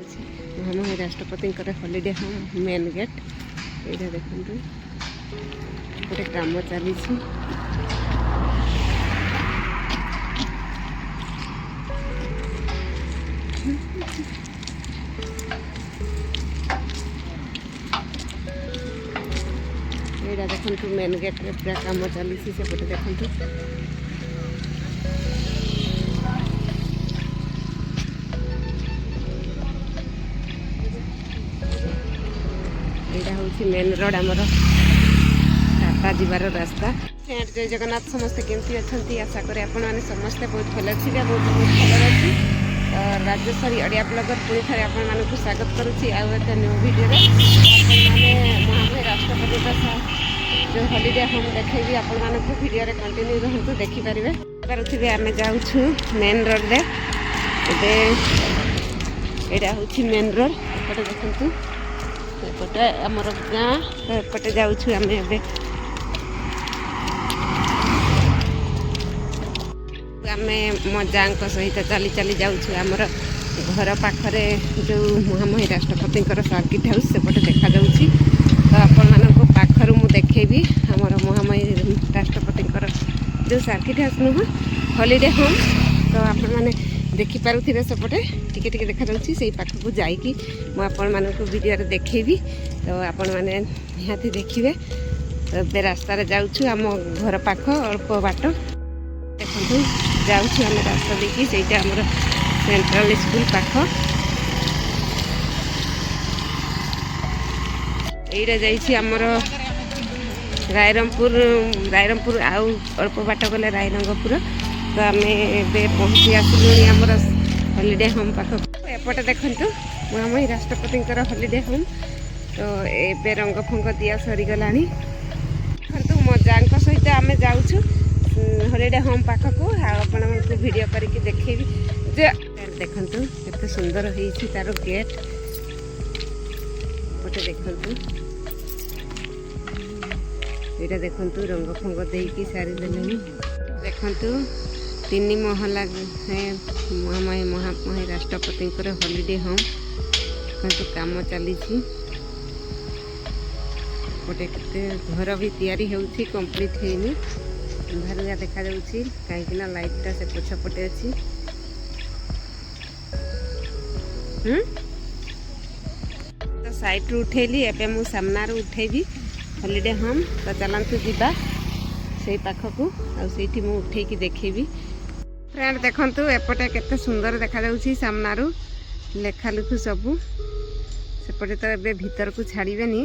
महामहिम राष्ट्रपति holiday home main gate ये देखो गोटे काम चली यहाँ देखु मेन गेट रे पूरा काम चली सेपटे देखु यहाँ हूँ मेन रोड आमर टाटा जीवार रास्ता जय जगन्नाथ समस्ते केमती अच्छा आशा करें आपण मैंने समस्ते बहुत भल अच्छे बहुत भल अच्छी राजेश्वरी अड़िया ब्लगर पुणी थे आपण मानक स्वागत करुच्ची आउ एक न्यू वीडियो महामहिम राष्ट्रपति जो हॉलिडे होम देखेबी आपण मानक वीडियो कंटिन्यू रहतु देखिपारे पारे आम जाऊँ मेन रोड रे यहाँ हूँ मेन रोड एपटे देखु एपटे आमर गाँ तो एपटे जाऊँ आम मो जाँ सहित चली चली जाऊँ आमर घर पाखरे जो महामहिम राष्ट्रपति सर्किट हाउस सेपटे देखा जाऊँगी तो आपण मानक पाखरु मु देखेबी आमर महामहिम राष्ट्रपति जो सर्किट हाउस नुह हॉलिडे होम तो आपण मैंने देखिपे सेपटे टिके टिके देखा जाऊँगी से पाखक जाइकी मुझे वीडियो देखेबी तो आपण मैंने निहाती देखिए तो रास्तार जाऊँ आम घर पाख अल्प बाट देखो जाऊँ आम रास्ता देखी से आमर सेंट्रल स्कूल पाख यहीटा जामर रायरंगपुर आउ अल्प बाट गले रायरंगपुर तो आम पहुँची आसलु आमर हॉलिडे होम पाख एपटे देखु महामहिम राष्ट्रपति हॉलिडे होम तो ये रंग फंग दिया सरीगला देखु मो जाँ सहित आम जाऊँ हॉलिडे होम पाख को आपण वीडियो करके देखेबी देखु केते सुंदर होइछि तार गेट पटे देखु ये देखु रंग फंग देकी सारी देले देखु 3 महला महामहिम राष्ट्रपति हॉलिडे होम तो काम चली गोटे घर भी तैयारी होउछि कंप्लीट हेनी अंधारिया देखा जाउछि कहीं लाइटा से पछपटे अच्छी तो साइड रू उठेली एबे मु सामना रू उठेबी हॉलिडे होम तो चलतु जीवा से पाखक आठी मु उठेकी देखेबी फ्रेंड देखंतु एपटे केते सुंदर देखा जाउछि सामनारू लेखा लिखु सबू सेपटे तो एबे भीतर को छाड़ीबेनी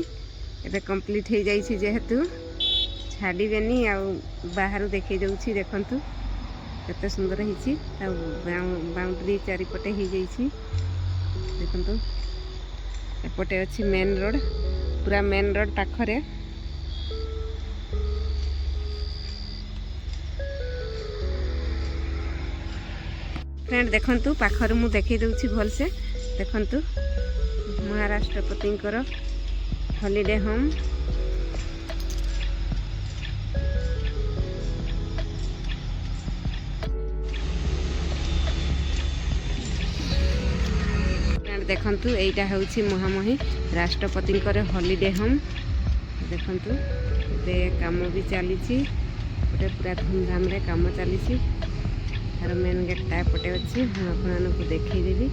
एबे कंप्लीट हो जाइछि जेहेतु छाड़ीबेनी आ बाहर देखे जाउछि देखंतु केते सुंदर हिछि आ बाउंड्री चारिपटे हो जाइछि देखंतु एपटे अछि मेन रोड पूरा मेन रोड पाखरे फ्रेंड देखंतु पाखर मु देखै दउछि भल से देखंतु महाराष्ट्रपति हॉलिडे होम फ्रेंड देखंतु एटा होछि महामहिम राष्ट्रपति हॉलिडे होम देखंतु ए काम भी चली पूरा धूमधाम रे काम चली तार मेन गेटा एपटे अच्छी आपको देखईदेवी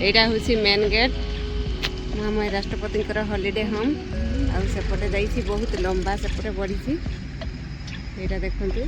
यहाँ हूँ मेन गेट महामहिम राष्ट्रपति हॉलिडे होम आउ सेपटे जाइए बहुत लंबा सेपटे बढ़ी यहाँ देखते